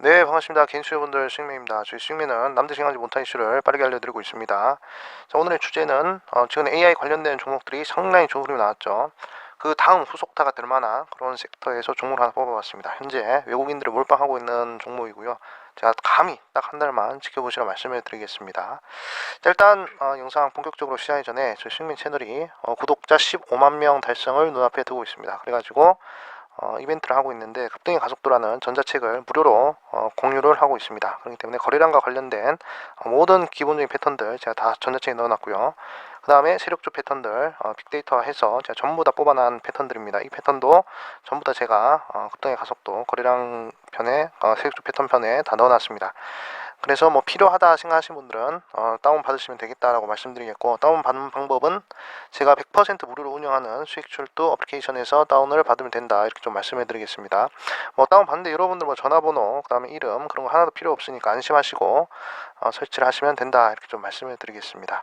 네, 반갑습니다. 개인 수요분들 수익맨입니다. 저희 수익맨은 남들 생각하지 못한 이슈를 빠르게 알려드리고 있습니다. 자, 오늘의 주제는 최근 AI 관련된 종목들이 상당히 좋은 흐름이 나왔죠. 그 다음 후속타가 될 만한 그런 섹터에서 종목을 하나 뽑아봤습니다. 현재 외국인들을 몰빵하고 있는 종목이고요. 제가 감히 딱 한 달만 지켜보시라 말씀을 드리겠습니다. 자, 일단 영상 본격적으로 시작하기 전에 저희 수익맨 채널이 구독자 15만 명 달성을 눈앞에 두고 있습니다. 그래가지고 이벤트를 하고 있는데 급등의 가속도라는 전자책을 무료로 공유를 하고 있습니다. 그렇기 때문에 거래량과 관련된 모든 기본적인 패턴들 제가 다 전자책에 넣어놨고요. 그 다음에 세력주 패턴들 빅데이터해서 제가 전부 다 뽑아놓은 패턴들입니다. 이 패턴도 전부 다 제가 급등의 가속도 거래량 편에 세력주 패턴 편에 다 넣어놨습니다. 그래서 뭐 필요하다 생각하시는 분들은 다운 받으시면 되겠다라고 말씀드리겠고, 다운 받는 방법은 제가 100% 무료로 운영하는 수익출도 어플리케이션에서 다운을 받으면 된다, 이렇게 좀 말씀해 드리겠습니다. 뭐 다운 받는데 여러분들 뭐 전화번호 그 다음에 이름 그런 거 하나도 필요 없으니까 안심하시고 설치를 하시면 된다, 이렇게 좀 말씀해 드리겠습니다.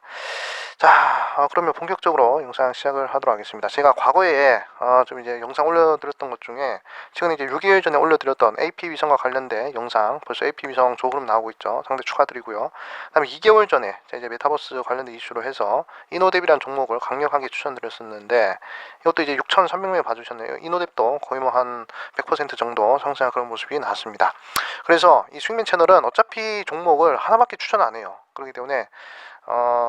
자, 그러면 본격적으로 영상 시작을 하도록 하겠습니다. 제가 과거에 좀 이제 영상 올려드렸던 것 중에 최근에 이제 6개월 전에 올려드렸던 AP 위성과 관련된 영상, 벌써 AP 위성 조흐름 나오고 있죠. 상당히 축하드리고요. 그다음에 2개월 전에 제가 이제 메타버스 관련된 이슈로 해서 이노뎁이라는 종목을 강력하게 추천드렸었는데, 이것도 이제 6,300명 봐주셨네요. 이노뎁도 거의 뭐 한 100% 정도 상승한 그런 모습이 나왔습니다. 그래서 이 수익맨 채널은 어차피 종목을 하나밖에 추천 안 해요. 그렇기 때문에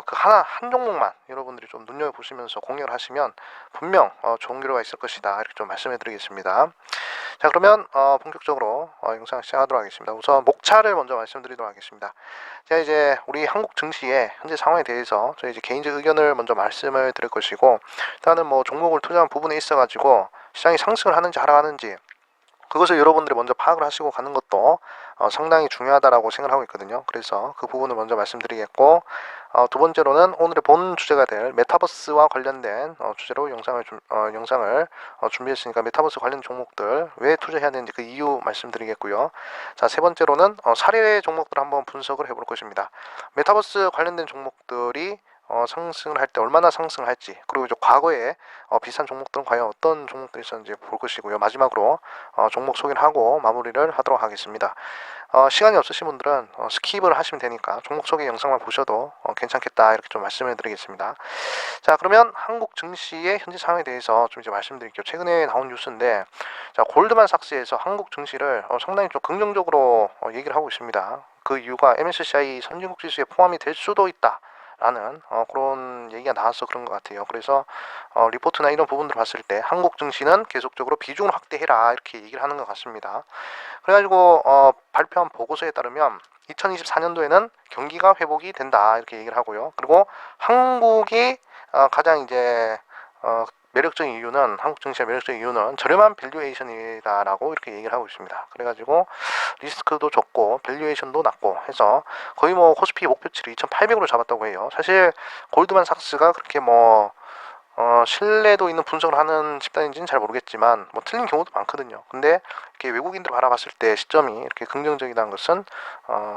그 한 종목만 여러분들이 좀 눈여겨보시면서 공유를 하시면 분명 좋은 결과가 있을 것이다, 이렇게 좀 말씀해 드리겠습니다. 자, 그러면 본격적으로 영상 시작하도록 하겠습니다. 우선 목차를 먼저 말씀드리도록 하겠습니다. 제가 이제 우리 한국 증시의 현재 상황에 대해서 저희 이제 개인적 의견을 먼저 말씀을 드릴 것이고, 일단은 뭐 종목을 투자한 부분에 있어 가지고 시장이 상승을 하는지 하락하는지 그것을 여러분들이 먼저 파악을 하시고 가는 것도 상당히 중요하다라고 생각을 하고 있거든요. 그래서 그 부분을 먼저 말씀드리겠고, 두 번째로는 오늘의 본 주제가 될 메타버스와 관련된 주제로 영상을 준비했으니까 메타버스 관련 종목들 왜 투자해야 되는지 그 이유 말씀드리겠고요. 자, 세 번째로는 사례 종목들 한번 분석을 해볼 것입니다. 메타버스 관련된 종목들이 상승을 할 때 얼마나 상승을 할지, 그리고 이제 과거에 비슷한 종목들은 과연 어떤 종목들이 있었는지 볼 것이고요. 마지막으로 종목 소개를 하고 마무리를 하도록 하겠습니다. 시간이 없으신 분들은 스킵을 하시면 되니까 종목 소개 영상만 보셔도 괜찮겠다, 이렇게 좀 말씀을 드리겠습니다. 자, 그러면 한국 증시의 현재 상황에 대해서 좀 이제 말씀드릴게요. 최근에 나온 뉴스인데, 자, 골드만삭스에서 한국 증시를 상당히 좀 긍정적으로 얘기를 하고 있습니다. 그 이유가 MSCI 선진국 지수에 포함이 될 수도 있다 라는 그런 얘기가 나와서 그런 것 같아요. 그래서 리포트나 이런 부분들을 봤을 때 한국 증시는 계속적으로 비중을 확대해라, 이렇게 얘기를 하는 것 같습니다. 그래가지고 발표한 보고서에 따르면 2024년도에는 경기가 회복이 된다, 이렇게 얘기를 하고요. 그리고 한국이 가장 이제 매력적인 이유는, 한국 증시의 매력적인 이유는 저렴한 밸류에이션이다라고 이렇게 얘기를 하고 있습니다. 그래가지고 리스크도 적고 밸류에이션도 낮고 해서 거의 뭐 코스피 목표치를 2,800으로 잡았다고 해요. 사실 골드만삭스가 그렇게 뭐 신뢰도 있는 분석을 하는 집단인지는 잘 모르겠지만 뭐 틀린 경우도 많거든요. 근데 이렇게 외국인들 바라봤을 때 시점이 이렇게 긍정적이라는 것은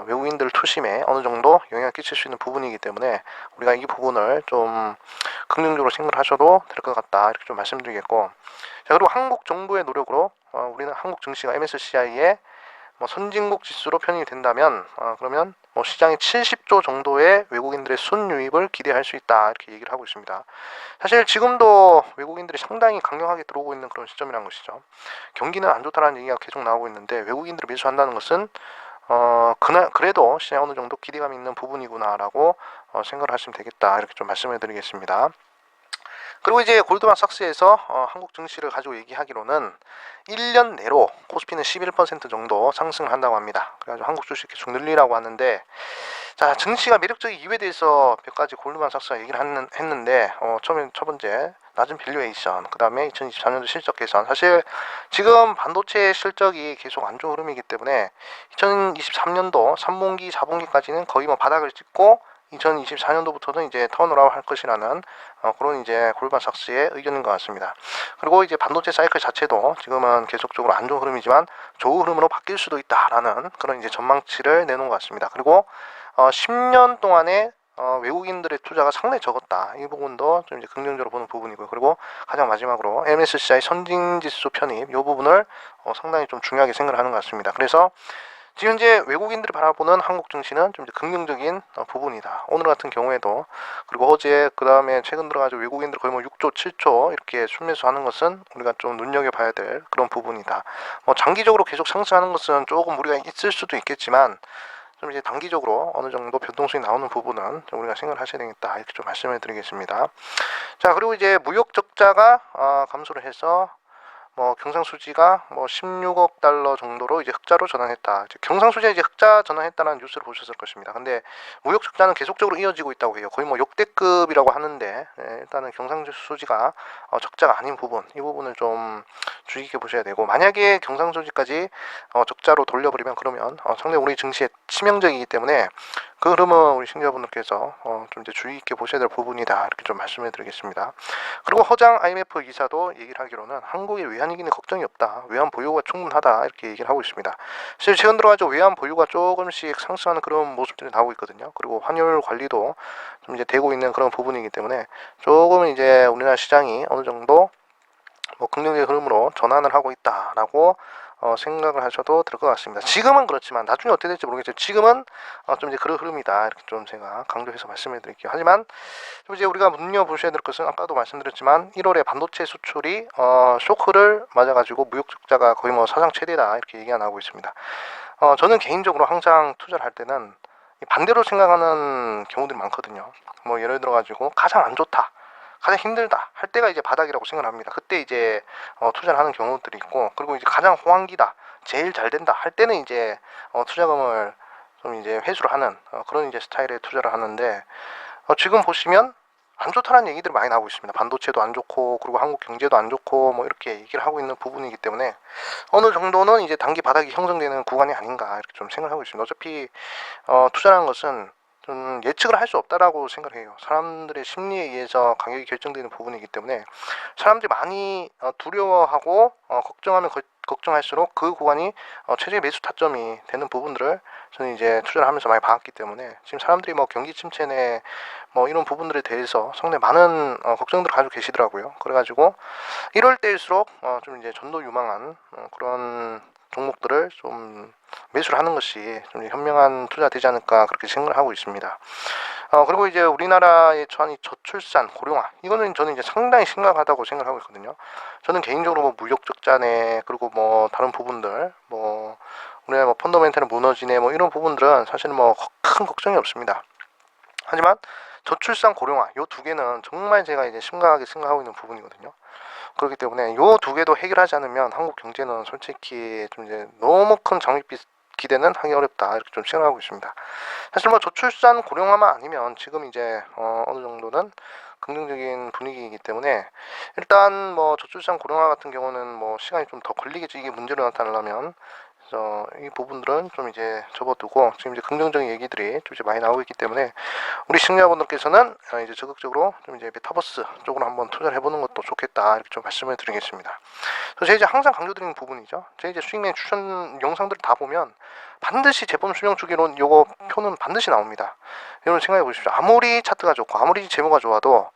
외국인들 투심에 어느 정도 영향을 끼칠 수 있는 부분이기 때문에 우리가 이 부분을 좀 긍정적으로 생각을 하셔도 될 것 같다, 이렇게 좀 말씀드리겠고, 자, 그리고 한국 정부의 노력으로 우리는 한국 증시가 MSCI에 뭐 선진국 지수로 편입이 된다면 그러면 뭐 시장이 70조 정도의 외국인들의 순유입을 기대할 수 있다, 이렇게 얘기를 하고 있습니다. 사실 지금도 외국인들이 상당히 강력하게 들어오고 있는 그런 시점이라는 것이죠. 경기는 안 좋다라는 얘기가 계속 나오고 있는데 외국인들을 매수한다는 것은 그래도 시장에 어느 정도 기대감이 있는 부분이구나라고 생각을 하시면 되겠다, 이렇게 좀 말씀을 드리겠습니다. 그리고 이제 골드만삭스에서 한국 증시를 가지고 얘기하기로는 1년 내로 코스피는 11% 정도 상승을 한다고 합니다. 그래가지고 한국 주식 계속 늘리라고 하는데, 자, 증시가 매력적인 이유에 대해서 몇 가지 골드만삭스가 얘기를 했는데, 처음에 첫 번째 낮은 밸류에이션, 그 다음에 2024년도 실적 개선. 사실 지금 반도체 실적이 계속 안 좋은 흐름이기 때문에 2023년도 3분기, 4분기까지는 거의 뭐 바닥을 찍고 2024년도부터는 이제 턴어라운드 할 것이라는 그런 이제 골드만삭스의 의견인 것 같습니다. 그리고 이제 반도체 사이클 자체도 지금은 계속적으로 안 좋은 흐름이지만 좋은 흐름으로 바뀔 수도 있다라는 그런 이제 전망치를 내놓은 것 같습니다. 그리고 10년 동안에 외국인들의 투자가 상당히 적었다, 이 부분도 좀 이제 긍정적으로 보는 부분이고요. 그리고 가장 마지막으로 MSCI 선진지수 편입, 이 부분을 상당히 좀 중요하게 생각을 하는 것 같습니다. 그래서 지금 현재 외국인들이 바라보는 한국 증시는 좀 이제 긍정적인 부분이다. 오늘 같은 경우에도, 그리고 어제 그 다음에 최근 들어가지고 외국인들 거의 뭐 6조, 7조 이렇게 순매수하는 것은 우리가 좀 눈여겨봐야 될 그런 부분이다. 뭐 장기적으로 계속 상승하는 것은 조금 우리가 있을 수도 있겠지만 좀 이제 단기적으로 어느 정도 변동성이 나오는 부분은 좀 우리가 생각을 하셔야 되겠다, 이렇게 좀 말씀을 드리겠습니다. 자, 그리고 이제 무역 적자가 감소를 해서 뭐 경상수지가 뭐 16억 달러 정도로 이제 흑자로 전환했다. 이제 경상수지가 이제 흑자 전환했다는 뉴스를 보셨을 것입니다. 근데 무역 적자는 계속적으로 이어지고 있다고 해요. 거의 뭐 역대급이라고 하는데, 일단은 경상수지가 적자가 아닌 부분, 이 부분을 좀 주의 깊게 보셔야 되고, 만약에 경상수지까지 적자로 돌려버리면 그러면 상당히 우리 증시에 치명적이기 때문에 그 흐름은 우리 신자분들께서 좀 이제 주의 깊게 보셔야 될 부분이다, 이렇게 좀 말씀을 드리겠습니다. 그리고 허장 IMF 이사도 얘기를 하기로는 한국의 외환위기는 걱정이 없다, 외환 보유가 충분하다, 이렇게 얘기를 하고 있습니다. 사실 최근 들어가지고 외환 보유가 조금씩 상승하는 그런 모습들이 나오고 있거든요. 그리고 환율 관리도 좀 이제 되고 있는 그런 부분이기 때문에 조금 이제 우리나라 시장이 어느 정도 뭐 긍정적인 흐름으로 전환을 하고 있다라고 생각을 하셔도 될 것 같습니다. 지금은 그렇지만 나중에 어떻게 될지 모르겠지만 지금은 좀 이제 그런 흐름이다, 이렇게 좀 제가 강조해서 말씀을 드릴게요. 하지만 좀 이제 우리가 눈여보셔야 될 것은 아까도 말씀드렸지만 1월에 반도체 수출이 쇼크를 맞아가지고 무역 적자가 거의 뭐 사상 최대다, 이렇게 얘기가 나오고 있습니다. 저는 개인적으로 항상 투자를 할 때는 반대로 생각하는 경우들이 많거든요. 뭐 예를 들어가지고 가장 안 좋다, 가장 힘들다 할 때가 이제 바닥이라고 생각을 합니다. 그때 이제 투자를 하는 경우들이 있고, 그리고 이제 가장 호황기다, 제일 잘 된다 할 때는 이제 투자금을 좀 이제 회수를 하는 그런 이제 스타일의 투자를 하는데, 지금 보시면 안 좋다는 얘기들이 많이 나오고 있습니다. 반도체도 안 좋고, 그리고 한국 경제도 안 좋고, 뭐 이렇게 얘기를 하고 있는 부분이기 때문에 어느 정도는 이제 단기 바닥이 형성되는 구간이 아닌가, 이렇게 좀 생각하고 있습니다. 어차피 투자라는 것은 좀 예측을 할 수 없다라고 생각을 해요. 사람들의 심리에 의해서 가격이 결정되는 부분이기 때문에 사람들이 많이 두려워하고 걱정하면 걱정할수록 그 구간이 최저의 매수 타점이 되는 부분들을 저는 이제 투자를 하면서 많이 봤기 때문에, 지금 사람들이 뭐 경기 침체네 뭐 이런 부분들에 대해서 상당히 많은 걱정들을 가지고 계시더라고요. 그래가지고 이럴 때일수록 좀 이제 전도 유망한 그런 종목들을 좀 매수를 하는 것이 좀 현명한 투자 되지 않을까, 그렇게 생각을 하고 있습니다. 그리고 이제 우리나라의 처한 이 저출산 고령화, 이거는 저는 이제 상당히 심각하다고 생각을 하고 있거든요. 저는 개인적으로 뭐 무역 적자네, 그리고 뭐 다른 부분들, 뭐 우리나라 뭐 펀더멘탈이 무너지네, 뭐 이런 부분들은 사실 뭐 큰 걱정이 없습니다. 하지만 저출산 고령화, 요 두 개는 정말 제가 이제 심각하게 생각하고 있는 부분이거든요. 그렇기 때문에 요 두 개도 해결하지 않으면 한국 경제는 솔직히 좀 이제 너무 큰 장밋빛 기대는 하기 어렵다, 이렇게 좀 생각하고 있습니다. 사실 뭐 저출산 고령화만 아니면 지금 이제 어느 정도는 긍정적인 분위기이기 때문에, 일단 뭐 저출산 고령화 같은 경우는 뭐 시간이 좀 더 걸리겠죠. 이게 문제로 나타나려면. 그래서 이 부분들은 좀 이제 접어두고, 지금 이제 긍정적인 얘기들이 좀 이제 많이 나오고 있기 때문에 우리 시청자분들께서는 이제 적극적으로 좀 이제 메타버스 쪽으로 한번 투자를 해보는 것도 좋겠다, 이렇게 좀 말씀을 드리겠습니다. 그래서 제가 이제 항상 강조드리는 부분이죠. 제가 이제 수익맨 추천 영상들을 다 보면 반드시 재범 수명 주기론 요거 표는 반드시 나옵니다. 여러분 생각해 보십시오. 아무리 차트가 좋고 아무리 재무가 좋아도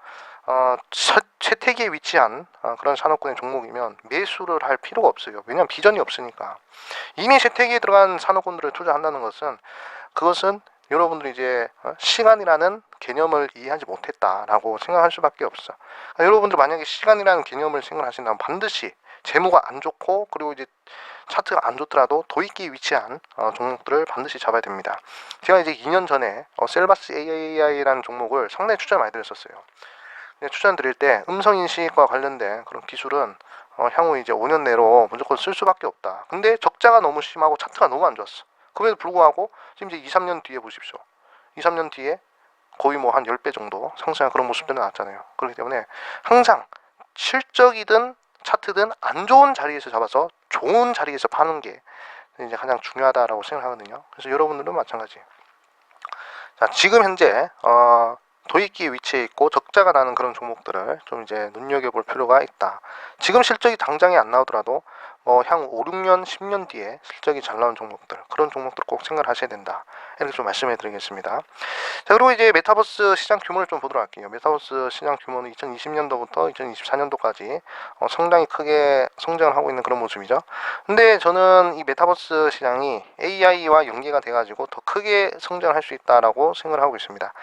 채택에 위치한 그런 산업군의 종목이면 매수를 할 필요가 없어요. 왜냐하면 비전이 없으니까. 이미 채택에 들어간 산업군들을 투자한다는 것은, 그것은 여러분들이 이제 시간이라는 개념을 이해하지 못했다라고 생각할 수밖에 없어. 그러니까 여러분들 만약에 시간이라는 개념을 생각하신다면 반드시 재무가 안 좋고, 그리고 이제 차트가 안 좋더라도 도입기에 위치한 종목들을 반드시 잡아야 됩니다. 제가 이제 2년 전에 셀바스 AI라는 종목을 상당히 추천 많이 드렸었어요. 추천 드릴 때 음성인식과 관련된 그런 기술은 향후 이제 5년 내로 무조건 쓸 수밖에 없다. 근데 적자가 너무 심하고 차트가 너무 안 좋았어. 그럼에도 불구하고 지금 이제 2, 3년 뒤에 보십시오. 2, 3년 뒤에 거의 뭐 한 10배 정도 상승한 그런 모습들이 나왔잖아요. 그렇기 때문에 항상 실적이든 차트든 안 좋은 자리에서 잡아서 좋은 자리에서 파는 게 이제 가장 중요하다라고 생각하거든요. 그래서 여러분들도 마찬가지. 자, 지금 현재 도입기 위치에 있고 적자가 나는 그런 종목들을 좀 이제 눈여겨볼 필요가 있다. 지금 실적이 당장에 안 나오더라도 향후 5, 6년, 10년 뒤에 실적이 잘 나온 종목들, 그런 종목들 꼭 생각을 하셔야 된다. 이렇게 좀 말씀해 드리겠습니다. 자, 그리고 이제 메타버스 시장 규모를 좀 보도록 할게요. 메타버스 시장 규모는 2020년도부터 2024년도까지 상당히 크게 성장을 하고 있는 그런 모습이죠. 근데 저는 이 메타버스 시장이 AI와 연계가 돼가지고 더 크게 성장을 할 수 있다라고 생각을 하고 있습니다.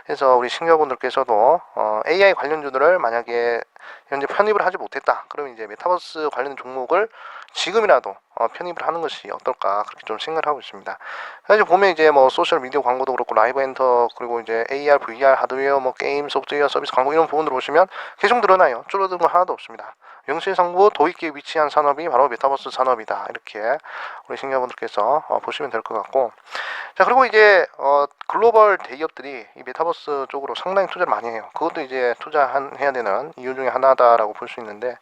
그래서 우리 신규분들께서도 AI 관련주들을 만약에 현재 편입을 하지 못했다. 그러면 이제 메타버스 관련 종목을 지금이라도 편입을 하는 것이 어떨까 그렇게 좀 생각을 하고 있습니다. 사실 보면 이제 뭐 소셜 미디어 광고도 그렇고 라이브 엔터 그리고 이제 AR, VR 하드웨어 뭐 게임 소프트웨어 서비스 광고 이런 부분들 보시면 계속 늘어나요. 줄어든 건 하나도 없습니다. 영실상부 도입기에 위치한 산업이 바로 메타버스 산업이다. 이렇게 우리 신규분들께서 보시면 될 것 같고, 자, 그리고 이제 글로벌 대기업들이 이 메타버스 쪽으로 상당히 투자를 많이 해요. 그것도 이제 해야 되는 이유 중에 하나다라고 볼 수 있는데,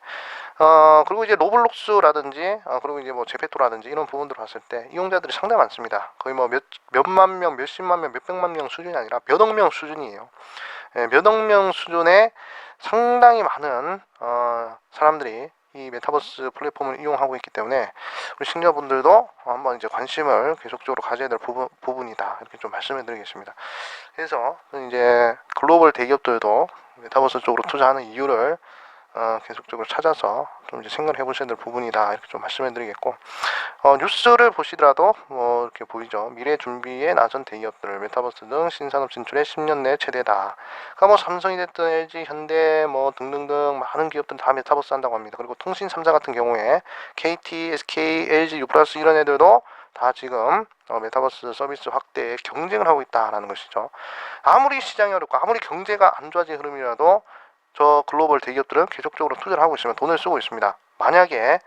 그리고 이제 로블록스라든지 그리고 이제 뭐 제페토라든지 이런 부분들을 봤을 때 이용자들이 상당히 많습니다. 거의 뭐 몇만 명, 몇십만 명, 몇백만 명 수준이 아니라 몇억 명 수준이에요. 예, 몇억 명 수준의 상당히 많은 사람들이 이 메타버스 플랫폼을 이용하고 있기 때문에 우리 시청자분들도 한번 이제 관심을 계속적으로 가져야 될 부분이다. 이렇게 좀 말씀을 드리겠습니다. 그래서 이제 글로벌 대기업들도 메타버스 쪽으로 투자하는 이유를 계속적으로 찾아서 좀 이제 생각을 해보셔야 될 부분이다. 이렇게 좀 말씀을 드리겠고, 뉴스를 보시더라도 뭐 이렇게 보이죠. 미래 준비에 나선 대기업들, 메타버스 등 신산업 진출에 10년 내 최대다. 그러니까 뭐 삼성이 됐든 LG, 현대 뭐 등등등 많은 기업들은 다 메타버스 한다고 합니다. 그리고 통신 3사 같은 경우에 KT, SK, LG, 유플러스 이런 애들도 다 지금 메타버스 서비스 확대에 경쟁을 하고 있다라는 것이죠. 아무리 시장이 어렵고 아무리 경제가 안 좋아진 흐름이라도 저 글로벌 대기업들은 계속적으로 투자를 하고 있으면 돈을 쓰고 있습니다. 만약에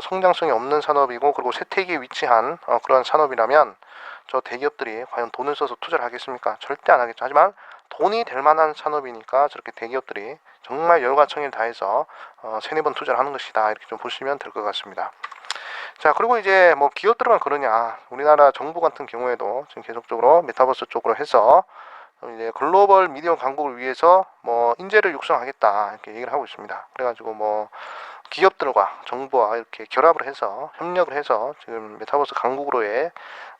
성장성이 없는 산업이고 그리고 세태기에 위치한 그런 산업이라면 저 대기업들이 과연 돈을 써서 투자를 하겠습니까? 절대 안 하겠죠. 하지만 돈이 될 만한 산업이니까 저렇게 대기업들이 정말 열과 청일 다해서 세네 번 투자를 하는 것이다. 이렇게 좀 보시면 될 것 같습니다. 자, 그리고 이제 뭐 기업들만 그러냐, 우리나라 정부 같은 경우에도 지금 계속적으로 메타버스 쪽으로 해서 이제 글로벌 미디어 강국을 위해서 뭐 인재를 육성하겠다 이렇게 얘기를 하고 있습니다. 그래가지고 뭐 기업들과 정부와 이렇게 결합을 해서 협력을 해서 지금 메타버스 강국으로의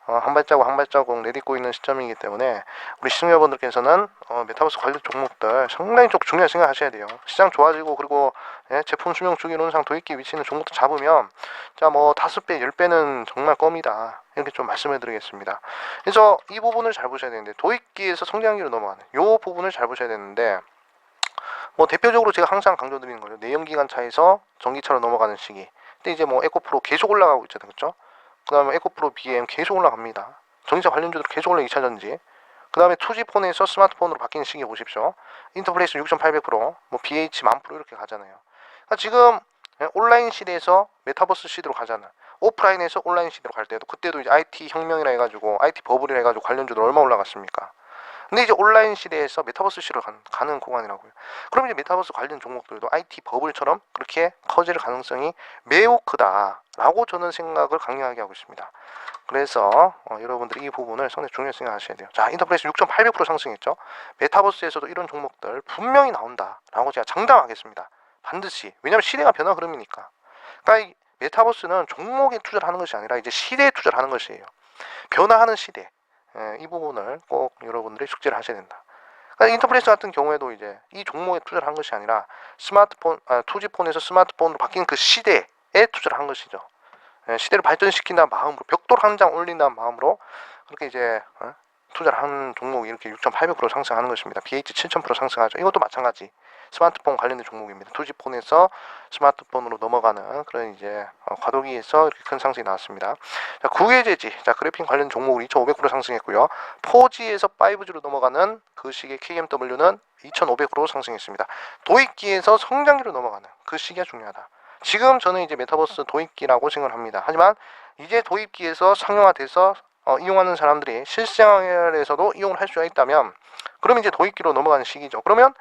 한 발자국 한 발자국 내딛고 있는 시점이기 때문에 우리 시청자분들께서는 메타버스 관련 종목들 상당히 좀 중요하게 생각하셔야 돼요. 시장 좋아지고 그리고 제품 수명 주기 논상 도입기 위치 있는 종목도 잡으면 자 뭐 5배, 10배는 정말 껌이다. 이렇게 좀 말씀해 드리겠습니다. 그래서 이 부분을 잘 보셔야 되는데 도입기에서 성장기로 넘어가는 이 부분을 잘 보셔야 되는데 뭐 대표적으로 제가 항상 강조드리는 거죠. 내연기관 차에서 전기차로 넘어가는 시기. 근데 이제 뭐 에코프로 계속 올라가고 있잖아요. 그렇죠? 그 다음에 에코프로 BM 계속 올라갑니다. 전기차 관련주들 계속 올라 2차전지. 그 다음에 2G폰에서 스마트폰으로 바뀌는 시기 보십시오. 인터플레이스 6800%, 뭐 BH 10,000% 이렇게 가잖아요. 그러니까 지금 온라인 시대에서 메타버스 시대로 가잖아. 오프라인에서 온라인 시대로 갈 때도 그때도 이제 IT 혁명이라 해가지고 IT 버블이라 해가지고 관련주들 얼마 올라갔습니까? 근데 이제 온라인 시대에서 메타버스 시대로 가는 구간이라고요. 그럼 이제 메타버스 관련 종목들도 IT 버블처럼 그렇게 커질 가능성이 매우 크다라고 저는 생각을 강력하게 하고 있습니다. 그래서 여러분들이 이 부분을 상당히 중요하게 생각하셔야 돼요. 자, 인터플레이스 6.800% 상승했죠. 메타버스에서도 이런 종목들 분명히 나온다라고 제가 장담하겠습니다. 반드시. 왜냐하면 시대가 변화 흐름이니까. 그러니까 이 메타버스는 종목에 투자를 하는 것이 아니라 이제 시대에 투자를 하는 것이에요. 변화하는 시대. 이 부분을 꼭 여러분들이 숙지를 하셔야 된다. 그러니까 인터플레이스 같은 경우에도 이제 이 종목에 투자를 한 것이 아니라 스마트폰, 2G폰에서 스마트폰으로 바뀐 그 시대에 투자를 한 것이죠. 시대를 발전시킨다는 마음으로 벽돌 한 장 올린다는 마음으로 그렇게 이제 투자를 한 종목이 이렇게 6.800% 상승하는 것입니다. BH 7,000% 상승하죠. 이것도 마찬가지 스마트폰 관련된 종목입니다. 2G폰에서 스마트폰으로 넘어가는 그런 이제 과도기에서 이렇게 큰 상승이 나왔습니다. 자, 구해제지, 자 그래픽 관련 종목은 2,500% 상승했고요. 4G에서 5G로 넘어가는 그 시기의 KMW는 2,500% 상승했습니다. 도입기에서 성장기로 넘어가는 그 시기가 중요하다. 지금 저는 이제 메타버스 도입기라고 생각을 합니다. 하지만 이제 도입기에서 상용화돼서 이용하는 사람들이 실생활에서도 이용을 할 수가 있다면 그럼 이제 도입기로 넘어가는 시기죠. 그러면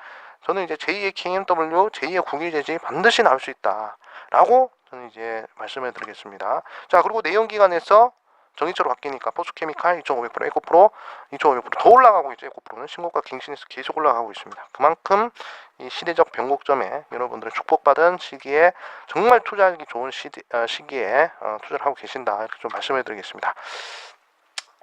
저는 이제 제2의 KMW, 제2의 국유재지 반드시 나올 수 있다라고 저는 이제 말씀을 드리겠습니다. 자, 그리고 내연기관에서 전기차로 바뀌니까 포스케미칼 2,500%, 에코프로 2,500%더 올라가고 있죠. 에코프로는 신고가 갱신해서 계속 올라가고 있습니다. 그만큼 이 시대적 변곡점에 여러분들은 축복받은 시기에 정말 투자하기 좋은 시기에 투자를 하고 계신다, 이렇게 좀 말씀을 드리겠습니다.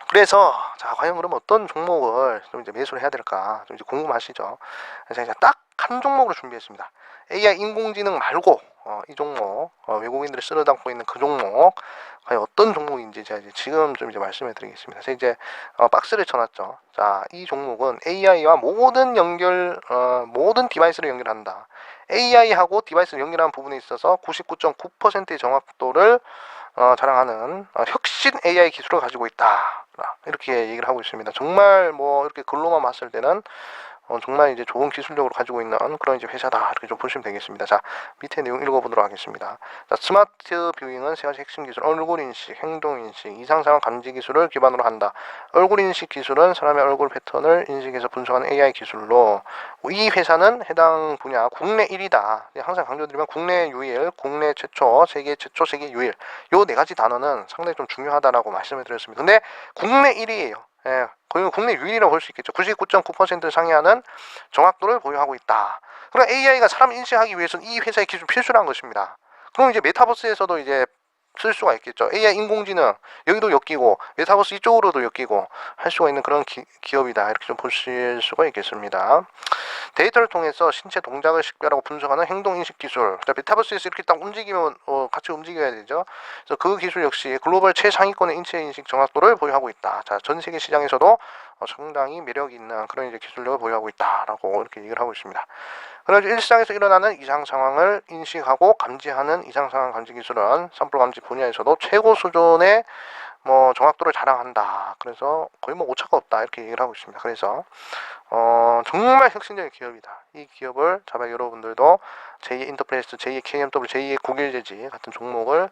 그래서 자, 과연 그럼 어떤 종목을 좀 이제 매수를 해야 될까 좀 이제 궁금하시죠? 그래서 제가 딱 한 종목으로 준비했습니다. AI 인공지능 말고 이 종목, 외국인들이 쓸어 담고 있는 그 종목, 과연 어떤 종목인지 제가 이제 지금 좀 이제 말씀해 드리겠습니다. 제가 이제 박스를 쳐놨죠. 자, 이 종목은 AI와 모든 디바이스를 연결한다. AI하고 디바이스를 연결하는 부분에 있어서 99.9%의 정확도를 자랑하는 혁신 AI 기술을 가지고 있다, 이렇게 얘기를 하고 있습니다. 정말 뭐 이렇게 글로만 봤을 때는 정말 이제 좋은 기술력을 가지고 있는 그런 이제 회사다, 이렇게 좀 보시면 되겠습니다. 자, 밑에 내용 읽어보도록 하겠습니다. 자, 스마트 뷰잉은 세 가지 핵심 기술, 얼굴 인식, 행동 인식, 이상 상황 감지 기술을 기반으로 한다. 얼굴 인식 기술은 사람의 얼굴 패턴을 인식해서 분석하는 AI 기술로, 이 회사는 해당 분야 국내 1위다. 항상 강조드리면 국내 유일, 국내 최초, 세계 최초, 세계 유일, 요 네 가지 단어는 상당히 좀 중요하다라고 말씀을 드렸습니다. 근데 국내 1위예요. 예, 거의 국내 유일이라고 볼 수 있겠죠. 99.9% 상회하는 정확도를 보유하고 있다. 그럼 AI가 사람 인식하기 위해서는 이 회사의 기술 필수라는 것입니다. 그럼 이제 메타버스에서도 이제 쓸 수가 있겠죠. AI 인공지능 여기도 엮이고 메타버스 이쪽으로도 엮이고 할 수가 있는 그런 기업이다, 이렇게 좀 보실 수가 있겠습니다. 데이터를 통해서 신체 동작을 식별하고 분석하는 행동인식 기술. 메타버스에서 이렇게 딱 움직이면 같이 움직여야 되죠. 그래서 그 기술 역시 글로벌 최상위권의 인체인식 정확도를 보유하고 있다. 자, 전 세계 시장에서도 상당히 매력 있는 그런 이제 기술력을 보유하고 있다라고 이렇게 얘기를 하고 있습니다. 그래서 일상에서 일어나는 이상 상황을 인식하고 감지하는 이상 상황 감지 기술은 산불 감지 분야에서도 최고 수준의 정확도를 자랑한다. 그래서 거의 오차가 없다, 이렇게 얘기를 하고 있습니다. 그래서 정말 혁신적인 기업이다. 이 기업을 잡아 여러분들도 제2의 인터프레스, 제2의 KMW, 제2의 국일제지 같은 종목을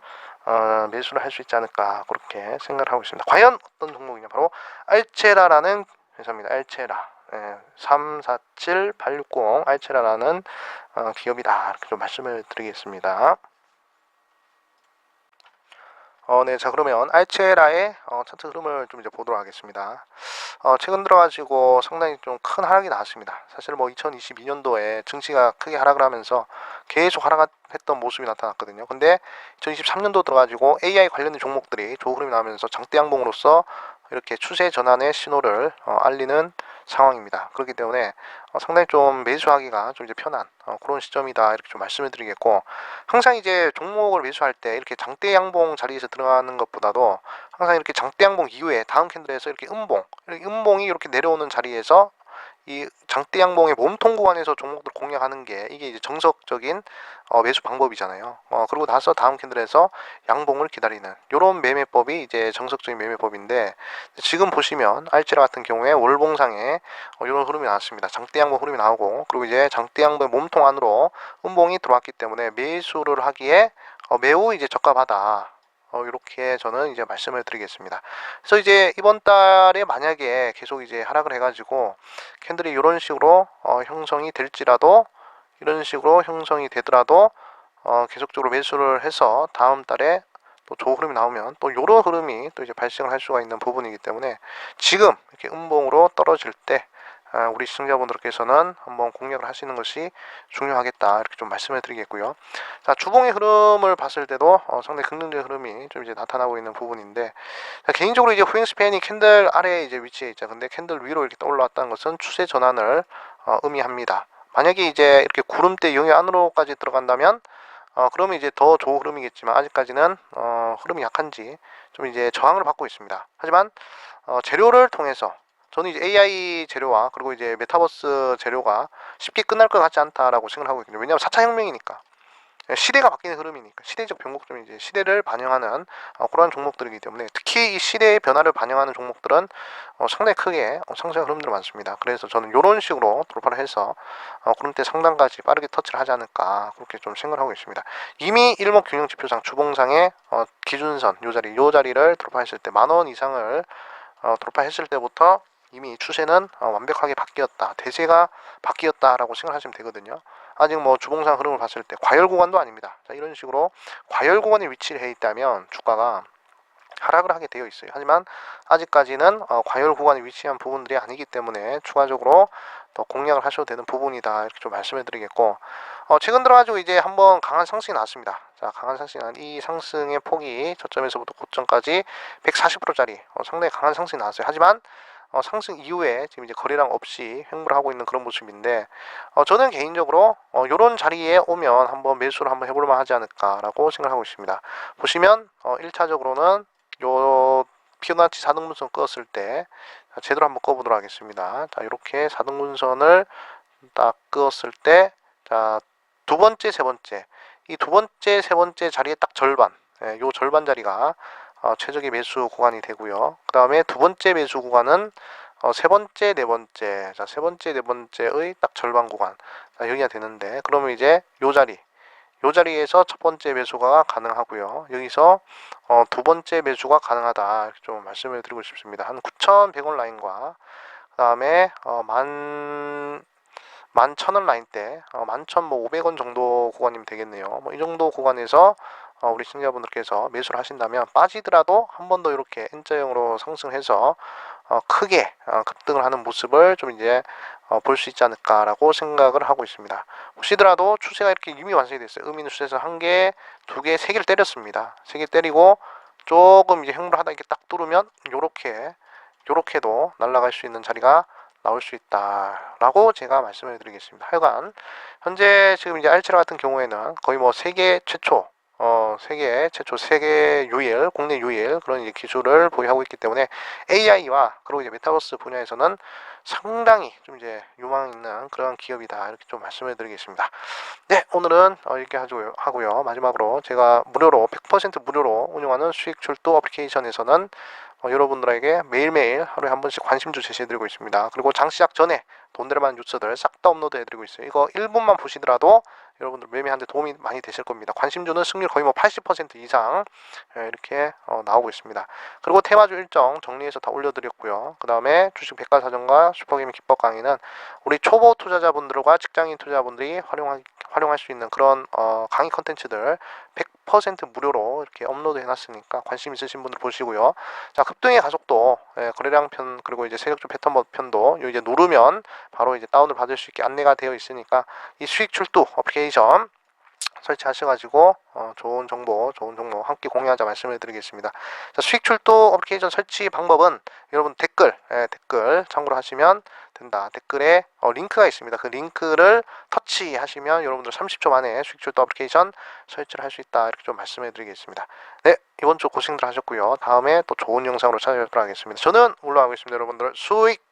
매수를 할 수 있지 않을까, 그렇게 생각을 하고 있습니다. 과연 어떤 종목이냐, 바로 알체라라는 회사입니다. 알체라. 347860 알체라라는 기업이다, 이렇게 좀 말씀을 드리겠습니다. 네, 자, 그러면 알체라의 차트 흐름을 좀 이제 보도록 하겠습니다. 최근 들어가지고 상당히 좀 큰 하락이 나왔습니다. 사실 2022년도에 증시가 크게 하락을 하면서 계속 하락했던 모습이 나타났거든요. 근데 2023년도 들어가지고 AI 관련된 종목들이 좋은 흐름이 나오면서 장대 양봉으로서 이렇게 추세 전환의 신호를 알리는 상황입니다. 그렇기 때문에 상당히 좀 매수하기가 좀 이제 편한 그런 시점이다, 이렇게 좀 말씀을 드리겠고, 항상 이제 종목을 매수할 때 이렇게 장대 양봉 자리에서 들어가는 것보다도 항상 이렇게 장대 양봉 이후에 다음 캔들에서 이렇게 음봉이 이렇게 내려오는 자리에서 이 장대 양봉의 몸통 구간에서 종목들 공략하는 게 이게 이제 정석적인 매수 방법이잖아요. 그리고 나서 다음 캔들에서 양봉을 기다리는 요런 매매법이 이제 정석적인 매매법인데, 지금 보시면 알체라 같은 경우에 월봉상에 이런 흐름이 나왔습니다. 장대 양봉 흐름이 나오고, 그리고 이제 장대 양봉의 몸통 안으로 음봉이 들어왔기 때문에 매수를 하기에 매우 이제 적합하다, 이렇게 저는 이제 말씀을 드리겠습니다. 그래서 이제 이번 달에 만약에 계속 이제 하락을 해가지고 캔들이 이런 식으로 형성이 될지라도, 이런 식으로 형성이 되더라도 계속적으로 매수를 해서 다음 달에 또 좋은 흐름이 나오면 또 이런 흐름이 또 이제 발생을 할 수가 있는 부분이기 때문에, 지금 이렇게 음봉으로 떨어질 때 우리 시청자분들께서는 한번 공략을 하시는 것이 중요하겠다, 이렇게 좀 말씀을 드리겠고요. 자, 주봉의 흐름을 봤을 때도 상당히 긍정적인 흐름이 좀 이제 나타나고 있는 부분인데, 자, 개인적으로 이제 후잉 스팬이 캔들 아래에 이제 위치해 있죠. 근데 캔들 위로 이렇게 올라왔다는 것은 추세 전환을 의미합니다. 만약에 이제 이렇게 구름대 영역 안으로까지 들어간다면 그러면 이제 더 좋은 흐름이겠지만, 아직까지는 흐름이 약한지 좀 이제 저항을 받고 있습니다. 하지만 재료를 통해서 저는 이제 AI 재료와 그리고 이제 메타버스 재료가 쉽게 끝날 것 같지 않다라고 생각을 하고 있거든요. 왜냐하면 4차 혁명이니까, 시대가 바뀌는 흐름이니까, 시대적 변곡점이 이제 시대를 반영하는 그러한 종목들이기 때문에, 특히 이 시대의 변화를 반영하는 종목들은 상당히 크게 상승 흐름들이 많습니다. 그래서 저는 이런 식으로 돌파를 해서 그런 때 상단까지 빠르게 터치를 하지 않을까, 그렇게 좀 생각을 하고 있습니다. 이미 일목균형지표상 주봉상의 기준선 요 자리를 돌파했을 때, 10,000원 이상을 돌파했을 때부터 이미 추세는 완벽하게 바뀌었다, 대세가 바뀌었다라고 생각하시면 되거든요. 아직 주봉상 흐름을 봤을 때 과열 구간도 아닙니다. 자, 이런 식으로 과열 구간에 위치를 해 있다면 주가가 하락을 하게 되어 있어요. 하지만 아직까지는 과열 구간에 위치한 부분들이 아니기 때문에 추가적으로 더 공략을 하셔도 되는 부분이다, 이렇게 좀 말씀을 드리겠고, 최근 들어가지고 이제 한번 강한 상승이 나왔습니다. 자, 강한 상승이 난 이 상승의 폭이 저점에서부터 고점까지 140%짜리 상당히 강한 상승이 나왔어요. 하지만 상승 이후에 지금 이제 거래량 없이 횡보를 하고 있는 그런 모습인데, 저는 개인적으로 이런 자리에 오면 한번 매수를 한번 해볼 만하지 않을까라고 생각하고 있습니다. 보시면 1차적으로는 요 피보나치 4등분선 끄었을 때, 제대로 한번 꺼보도록 하겠습니다. 자, 이렇게 4등분선을 딱 끄었을 때, 자, 두 번째, 세 번째, 이 두 번째, 세 번째 자리에 딱 절반, 요 절반 자리가 최적의 매수 구간이 되고요. 그 다음에 두 번째 매수 구간은 세 번째, 네 번째, 자, 세 번째, 네 번째의 딱 절반 구간, 자, 여기가 되는데, 그러면 이제 요 자리에서 첫 번째 매수가 가능하고요. 여기서 두 번째 매수가 가능하다, 이렇게 좀 말씀을 드리고 싶습니다. 한 9,100원 라인과 그 다음에 11,000원 라인 때 11,500원 정도 구간이면 되겠네요. 뭐 이 정도 구간에서 우리 시청자분들께서 매수를 하신다면 빠지더라도 한 번 더 이렇게 N자형으로 상승해서 크게 급등을 하는 모습을 좀 이제 볼 수 있지 않을까라고 생각을 하고 있습니다. 보시더라도 추세가 이렇게 이미 완성이 됐어요. 의미 있는 추세에서 한 개, 두 개, 세 개를 때렸습니다. 세 개 때리고 조금 이제 횡보를 하다 이렇게 딱 뚫으면 요렇게도 날아갈 수 있는 자리가 나올 수 있다라고 제가 말씀을 드리겠습니다. 하여간 현재 지금 이제 알체라 같은 경우에는 거의 뭐 세계 최초 세계 유일, 국내 유일 그런 이제 기술을 보유하고 있기 때문에 AI와 그리고 이제 메타버스 분야에서는 상당히 좀 이제 유망 있는 그런 기업이다, 이렇게 좀 말씀을 드리겠습니다. 네, 오늘은 이렇게 하고요. 마지막으로 제가 무료로 100% 무료로 운영하는 수익 출도 어플리케이션에서는 여러분들에게 매일매일 하루에 한 번씩 관심주 제시해드리고 있습니다. 그리고 장 시작 전에 돈 되는 뉴스들 싹 다 업로드 해드리고 있어요. 이거 1분만 보시더라도 여러분들 매매하는데 도움이 많이 되실 겁니다. 관심주는 승률 거의 뭐 80% 이상 이렇게 나오고 있습니다. 그리고 테마주 일정 정리해서 다 올려드렸고요. 그 다음에 주식 백과사전과 슈퍼게임 기법 강의는 우리 초보 투자자분들과 직장인 투자자분들이 활용할 수 있는 그런 강의 컨텐츠들 100% 무료로 이렇게 업로드 해놨으니까 관심 있으신 분들 보시고요. 자, 급등의 가속도, 거래량 편, 그리고 이제 세력주 패턴 편도 이제 누르면 바로 이제 다운을 받을 수 있게 안내가 되어 있으니까 이 수익 출도 어플리케이션 설치하셔가지고 좋은 정보 함께 공유하자 말씀을 드리겠습니다. 자, 수익 출도 어플리케이션 설치 방법은 여러분 댓글 참고로 하시면 된다. 댓글에 링크가 있습니다. 그 링크를 터치하시면 여러분들 30초 만에 수익 출도 어플리케이션 설치를 할 수 있다, 이렇게 좀 말씀해 드리겠습니다. 네, 이번 주 고생들 하셨고요. 다음에 또 좋은 영상으로 찾아뵙도록 하겠습니다. 저는 올라가고 있습니다. 여러분들 수익